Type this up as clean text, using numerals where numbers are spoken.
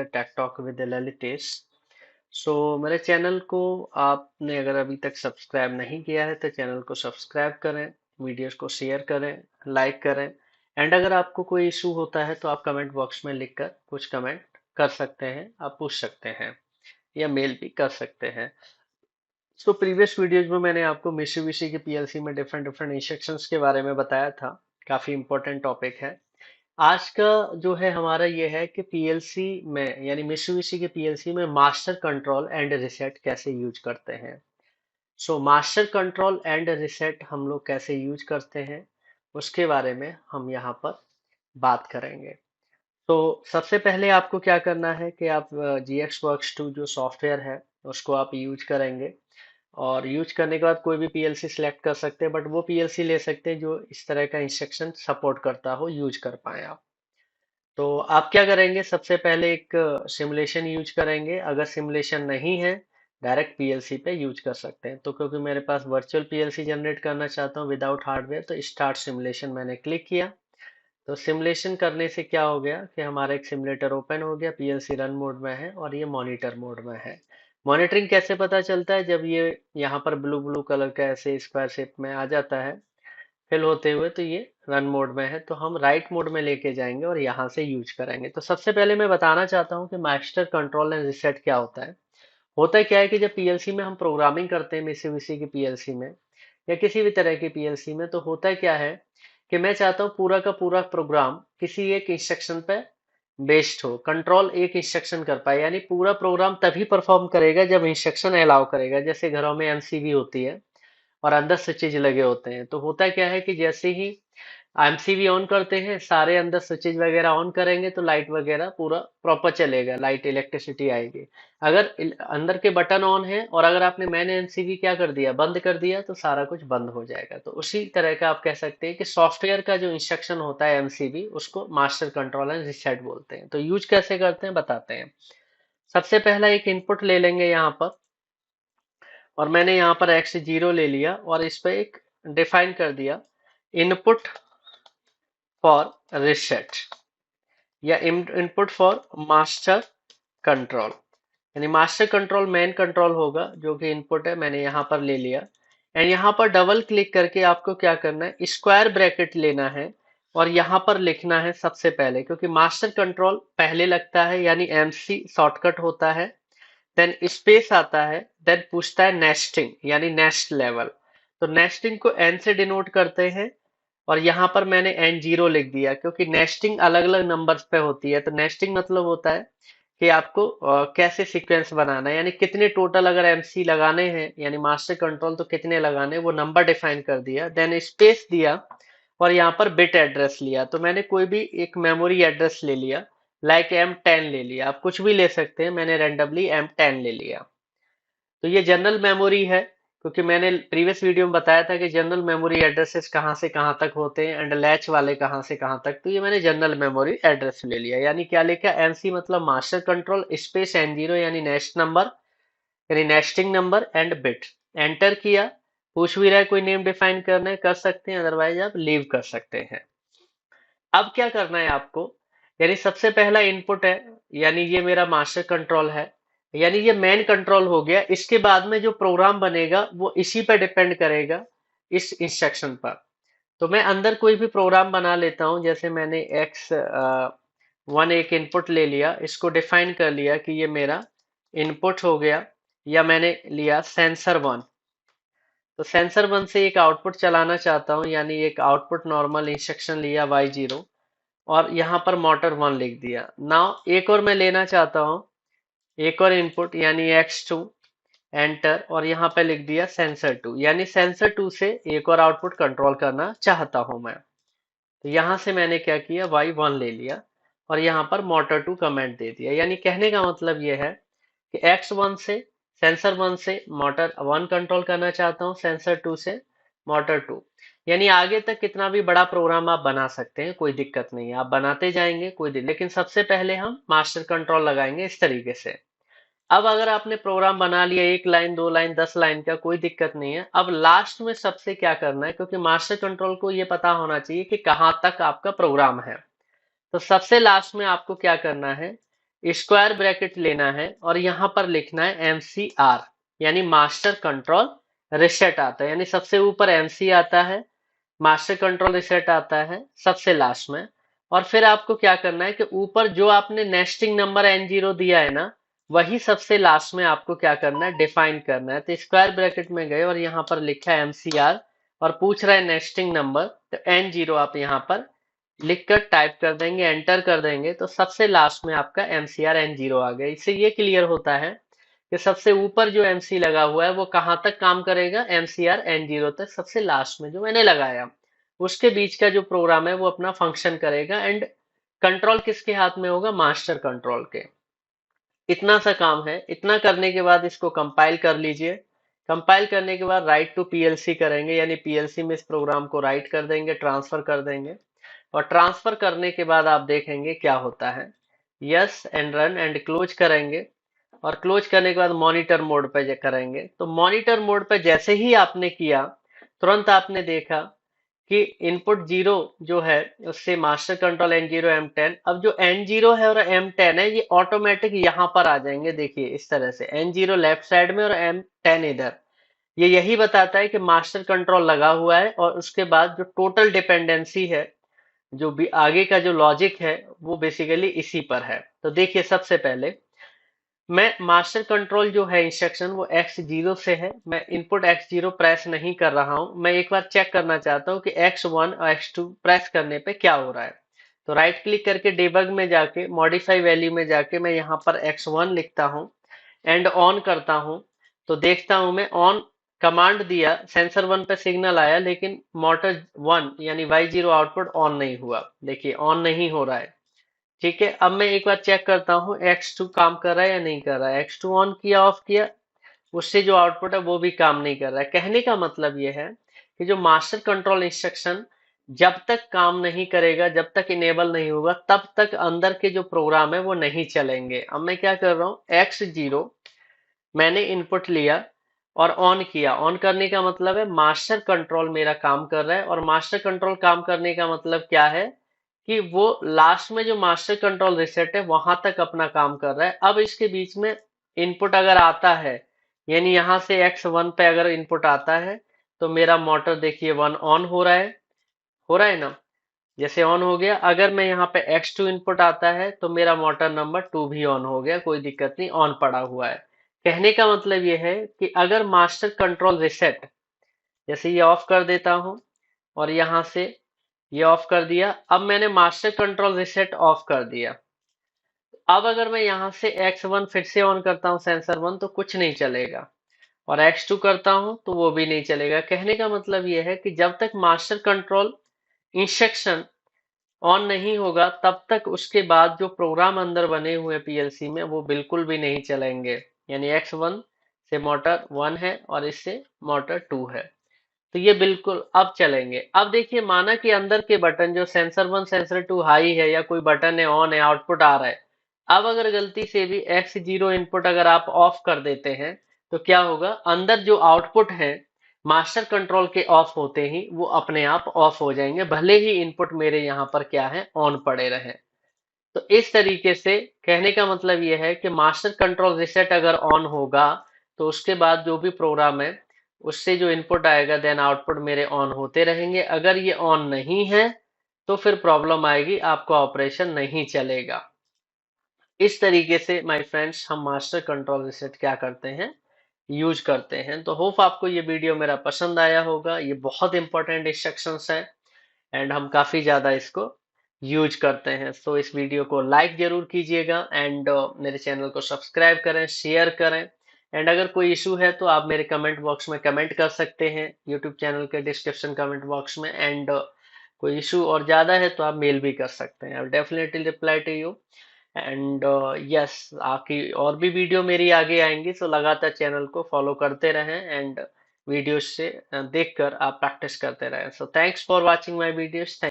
Take talk with Lalitesh. मेरे channel को आपने अगर अभी तक सब्सक्राइब नहीं किया है तो चैनल को सब्सक्राइब करें, वीडियोस को शेयर करें, लाइक करें। एंड अगर आपको कोई इशू होता है तो आप कमेंट बॉक्स में लिखकर कुछ कमेंट कर सकते हैं, आप पूछ सकते हैं या मेल भी कर सकते हैं। प्रीवियस वीडियोज में मैंने आपको मित्सुबिशी के पीएलसी में डिफरेंट डिफरेंट इंस्ट्रक्शंस के बारे में बताया था। काफी इंपॉर्टेंट टॉपिक है। आज का जो है हमारा ये है कि पीएलसी में यानी मित्सुबिशी के पीएलसी में मास्टर कंट्रोल एंड रिसेट कैसे यूज करते हैं। मास्टर कंट्रोल एंड रिसेट हम लोग कैसे यूज करते हैं उसके बारे में हम यहाँ पर बात करेंगे। सबसे पहले आपको क्या करना है कि आप जी एक्स वर्क्स 2 जो सॉफ्टवेयर है उसको आप यूज करेंगे। और यूज करने के बाद कोई भी पीएलसी सिलेक्ट कर सकते हैं, बट वो पीएलसी ले सकते हैं जो इस तरह का इंस्ट्रक्शन सपोर्ट करता हो, यूज कर पाए आप। तो आप क्या करेंगे, सबसे पहले एक सिमुलेशन यूज करेंगे। अगर सिमुलेशन नहीं है डायरेक्ट पीएलसी पे यूज कर सकते हैं। तो क्योंकि मेरे पास वर्चुअल पीएलसी जनरेट करना चाहता हूँ विदाउट हार्डवेयर, तो स्टार्ट सिमुलेशन मैंने क्लिक किया। तो सिमुलेशन करने से क्या हो गया कि हमारा एक सिमुलेटर ओपन हो गया, पीएलसी रन मोड में है और ये मॉनिटर मोड में है। मॉनिटरिंग कैसे पता चलता है, जब ये यहाँ पर ब्लू ब्लू कलर का ऐसे स्क्वायर शेप में आ जाता है फिल होते हुए, तो ये रन मोड में है। तो हम राइट मोड में लेके जाएंगे और यहाँ से यूज करेंगे। तो सबसे पहले मैं बताना चाहता हूँ कि मास्टर कंट्रोल एंड रिसेट क्या होता है। होता क्या है कि जब पीएलसी में हम प्रोग्रामिंग करते हैं, मित्सुबिशी की पीएलसी में या किसी भी तरह की पीएलसी में, तो होता क्या है कि मैं चाहता हूँ पूरा का पूरा प्रोग्राम किसी एक इंस्ट्रक्शन पे बेस्ड हो, कंट्रोल एक इंस्ट्रक्शन कर पाए। यानी पूरा प्रोग्राम तभी परफॉर्म करेगा जब इंस्ट्रक्शन अलाउ करेगा। जैसे घरों में एमसीबी होती है और अंदर स्विचेज लगे होते हैं, तो होता क्या है कि जैसे ही एमसीबी ऑन करते हैं, सारे अंदर स्विचेज वगैरह ऑन करेंगे तो लाइट वगैरह पूरा प्रॉपर चलेगा, लाइट इलेक्ट्रिसिटी आएगी। अगर अंदर के बटन ऑन है और अगर आपने मैन एमसीबी क्या कर दिया, बंद कर दिया, तो सारा कुछ बंद हो जाएगा। तो उसी तरह का आप कह सकते हैं कि सॉफ्टवेयर का जो इंस्ट्रक्शन होता है एमसीबी, उसको मास्टर कंट्रोल एंड रिसेट बोलते हैं। तो यूज कैसे करते हैं बताते हैं। सबसे पहला एक इनपुट ले लेंगे यहाँ पर, और मैंने यहाँ पर एक्स जीरो ले लिया और इस पे एक डिफाइन कर दिया इनपुट फॉर रिसेट या इनपुट फॉर मास्टर कंट्रोल। यानी मास्टर कंट्रोल मेन कंट्रोल होगा जो कि इनपुट है, मैंने यहाँ पर ले लिया। एंड यहाँ पर डबल क्लिक करके आपको क्या करना है, स्क्वायर ब्रैकेट लेना है और यहाँ पर लिखना है सबसे पहले, क्योंकि मास्टर कंट्रोल पहले लगता है यानी एमसी शॉर्टकट होता है। देन स्पेस आता है, देन पूछता है नेस्टिंग यानी नेक्स्ट लेवल। तो नेस्टिंग को एन से डिनोट करते हैं और यहाँ पर मैंने एन जीरो लिख दिया, क्योंकि नेस्टिंग अलग अलग नंबर्स पे होती है। तो नेस्टिंग मतलब होता है कि आपको कैसे सीक्वेंस बनाना है, यानी कितने टोटल अगर एमसी लगाने हैं, यानी मास्टर कंट्रोल तो कितने लगाने हैं, वो नंबर डिफाइन कर दिया। देन स्पेस दिया और यहाँ पर बिट एड्रेस लिया। तो मैंने कोई भी एक मेमोरी एड्रेस ले लिया, लाइक M10 ले लिया, आप कुछ भी ले सकते हैं, मैंने रेंडमली M10 ले लिया। तो ये जनरल मेमोरी है, क्योंकि मैंने प्रीवियस वीडियो में बताया था कि जनरल मेमोरी एड्रेसेस कहाँ से कहाँ तक होते हैं एंड लैच वाले कहाँ से कहाँ तक। तो ये मैंने जनरल मेमोरी एड्रेस ले लिया, यानी क्या लिखा, एनसी मतलब master control space N zero यानी नेक्स्ट नंबर यानी nesting number and bit. Enter किया। पूछ भी रहा है कोई नेम डिफाइन करना है, कर सकते हैं, अदरवाइज आप लीव कर सकते हैं। अब क्या करना है आपको, यानी सबसे पहला इनपुट है, यानी ये मेरा मास्टर कंट्रोल है, यानी ये मेन कंट्रोल हो गया। इसके बाद में जो प्रोग्राम बनेगा वो इसी पर डिपेंड करेगा, इस इंस्ट्रक्शन पर। तो मैं अंदर कोई भी प्रोग्राम बना लेता हूं, जैसे मैंने एक्स वन एक इनपुट ले लिया, इसको डिफाइन कर लिया कि ये मेरा इनपुट हो गया। या मैंने लिया सेंसर वन, तो सेंसर वन से एक आउटपुट चलाना चाहता हूँ, यानी एक आउटपुट नॉर्मल इंस्ट्रक्शन लिया Y0 और यहाँ पर मोटर वन लिख दिया। नाउ एक और मैं लेना चाहता हूँ, एक और इनपुट यानी X2, एंटर, और यहाँ पे लिख दिया सेंसर टू, यानी सेंसर टू से एक और आउटपुट कंट्रोल करना चाहता हूँ मैं। तो यहाँ से मैंने क्या किया, Y1 ले लिया और यहाँ पर मोटर टू कमेंट दे दिया। यानी कहने का मतलब ये है कि X1 से सेंसर वन से मोटर वन कंट्रोल करना चाहता हूँ, सेंसर टू से मोटर टू। यानी आगे तक कितना भी बड़ा प्रोग्राम आप बना सकते हैं, कोई दिक्कत नहीं है, आप बनाते जाएंगे लेकिन सबसे पहले हम मास्टर कंट्रोल लगाएंगे इस तरीके से। अब अगर आपने प्रोग्राम बना लिया, एक लाइन दो लाइन 10 लाइन का, कोई दिक्कत नहीं है। अब लास्ट में सबसे क्या करना है, क्योंकि मास्टर कंट्रोल को ये पता होना चाहिए कि कहाँ तक आपका प्रोग्राम है। तो सबसे लास्ट में आपको क्या करना है, स्क्वायर ब्रैकेट लेना है और यहाँ पर लिखना है MCR, यानी मास्टर कंट्रोल रिसेट आता है, यानी सबसे ऊपर MC आता है, मास्टर कंट्रोल रिसेट आता है सबसे लास्ट में। और फिर आपको क्या करना है कि ऊपर जो आपने नेस्टिंग नंबर N0 दिया है ना, वही सबसे लास्ट में आपको क्या करना है, डिफाइन करना है। तो स्क्वायर ब्रैकेट में गए और यहाँ पर लिखा है MCR और पूछ रहा है नेस्टिंग नंबर, तो N0 आप यहाँ पर लिखकर टाइप कर देंगे, एंटर कर देंगे, तो सबसे लास्ट में आपका MCR N0 आ गया। इससे ये क्लियर होता है कि सबसे ऊपर जो MC लगा हुआ है वो कहाँ तक काम करेगा, MCR N0 तक, सबसे लास्ट में जो मैंने लगाया उसके बीच का जो प्रोग्राम है वो अपना फंक्शन करेगा। एंड कंट्रोल किसके हाथ में होगा, मास्टर कंट्रोल के। इतना सा काम है। इतना करने के बाद इसको कंपाइल कर लीजिए। कंपाइल करने के बाद राइट टू PLC करेंगे, यानी PLC में इस प्रोग्राम को राइट कर देंगे, ट्रांसफर कर देंगे। और ट्रांसफर करने के बाद आप देखेंगे क्या होता है। Yes and run and close करेंगे। और क्लोज करने के बाद मॉनिटर मोड पे करेंगे। तो मॉनिटर मोड पे जैसे ही आपने किया, तुरंत आपने देखा कि इनपुट जीरो जो है उससे मास्टर कंट्रोल N0 M10, अब जो N0 है और M10 है ये ऑटोमेटिक यहाँ पर आ जाएंगे। देखिए इस तरह से N0 लेफ्ट साइड में और M10 इधर। ये यही बताता है कि मास्टर कंट्रोल लगा हुआ है और उसके बाद जो टोटल डिपेंडेंसी है, जो भी आगे का जो लॉजिक है, वो बेसिकली इसी पर है। तो देखिए सबसे पहले मैं मास्टर कंट्रोल जो है इंस्ट्रक्शन वो X0 से है। मैं इनपुट X0 प्रेस नहीं कर रहा हूं। मैं एक बार चेक करना चाहता हूं कि X1 और X2 प्रेस करने पे क्या हो रहा है। तो राइट क्लिक करके डेबग में जाके मॉडिफाई वैल्यू में जाके मैं यहाँ पर X1 लिखता हूँ एंड ऑन करता हूँ। तो देखता हूं मैं ऑन कमांड दिया, सेंसर 1 पे सिग्नल आया, लेकिन मोटर 1 यानी Y0 आउटपुट ऑन नहीं हुआ। देखिए ऑन नहीं हो रहा है। ठीक है, अब मैं एक बार चेक करता हूँ X2 काम कर रहा है या नहीं कर रहा है। X2 ऑन किया, ऑफ किया, उससे जो आउटपुट है वो भी काम नहीं कर रहा है। कहने का मतलब ये है कि जो मास्टर कंट्रोल इंस्ट्रक्शन जब तक काम नहीं करेगा, जब तक इनेबल नहीं होगा, तब तक अंदर के जो प्रोग्राम है वो नहीं चलेंगे। अब मैं क्या कर रहा हूँ, X0 मैंने इनपुट लिया और ऑन किया। ऑन करने का मतलब है मास्टर कंट्रोल मेरा काम कर रहा है। और मास्टर कंट्रोल काम करने का मतलब क्या है कि वो लास्ट में जो मास्टर कंट्रोल रिसेट है वहां तक अपना काम कर रहा है। अब इसके बीच में इनपुट अगर आता है, यानी यहां से X1 पे अगर इनपुट आता है, तो मेरा मोटर देखिए 1 ऑन हो रहा है। हो रहा है ना, जैसे ऑन हो गया। अगर मैं यहाँ पे X2 इनपुट आता है तो मेरा मोटर नंबर 2 भी ऑन हो गया, कोई दिक्कत नहीं, ऑन पड़ा हुआ है। कहने का मतलब ये है कि अगर मास्टर कंट्रोल रिसेट, जैसे ये ऑफ कर देता हूं और यहां से ये ऑफ कर दिया, अब मैंने मास्टर कंट्रोल रिसेट ऑफ कर दिया। अब अगर मैं यहां से X1 फिर से ऑन करता हूं, सेंसर 1, तो कुछ नहीं चलेगा। और X2 करता हूं तो वो भी नहीं चलेगा। कहने का मतलब ये है कि जब तक मास्टर कंट्रोल इंस्ट्रक्शन ऑन नहीं होगा, तब तक उसके बाद जो प्रोग्राम अंदर बने हुए हैं PLC में वो बिल्कुल भी नहीं चलेंगे। यानी X1 से मोटर 1 है और इससे मोटर 2 है, तो ये बिल्कुल अब चलेंगे। अब देखिए, माना कि अंदर के बटन जो सेंसर 1 सेंसर 2 हाई है या कोई बटन है ऑन है, आउटपुट आ रहा है। अब अगर गलती से भी X0 इनपुट अगर आप ऑफ कर देते हैं, तो क्या होगा, अंदर जो आउटपुट है मास्टर कंट्रोल के ऑफ होते ही वो अपने आप ऑफ हो जाएंगे, भले ही इनपुट मेरे यहाँ पर क्या है, ऑन पड़े रहे। तो इस तरीके से कहने का मतलब ये है कि मास्टर कंट्रोल रिसेट अगर ऑन होगा, तो उसके बाद जो भी प्रोग्राम है उससे जो इनपुट आएगा देन आउटपुट मेरे ऑन होते रहेंगे। अगर ये ऑन नहीं है तो फिर प्रॉब्लम आएगी, आपका ऑपरेशन नहीं चलेगा। इस तरीके से माय फ्रेंड्स हम मास्टर कंट्रोल रिसेट क्या करते हैं, यूज करते हैं। तो होप आपको ये वीडियो मेरा पसंद आया होगा। ये बहुत इंपॉर्टेंट इंस्ट्रक्शंस हैं एंड हम काफी ज्यादा इसको यूज करते हैं। तो इस वीडियो को लाइक जरूर कीजिएगा एंड मेरे चैनल को सब्सक्राइब करें, शेयर करें। एंड अगर कोई इशू है तो आप मेरे कमेंट बॉक्स में कमेंट कर सकते हैं, यूट्यूब चैनल के डिस्क्रिप्शन कमेंट बॉक्स में। एंड कोई इशू और ज्यादा है तो आप मेल भी कर सकते हैं, I definitely reply to you. And yes, आपकी और भी वीडियो मेरी आगे आएंगी, तो लगातार चैनल को फॉलो करते रहें एंड वीडियोस से देखकर आप प्रैक्टिस करते रहें। So thanks for watching my videos.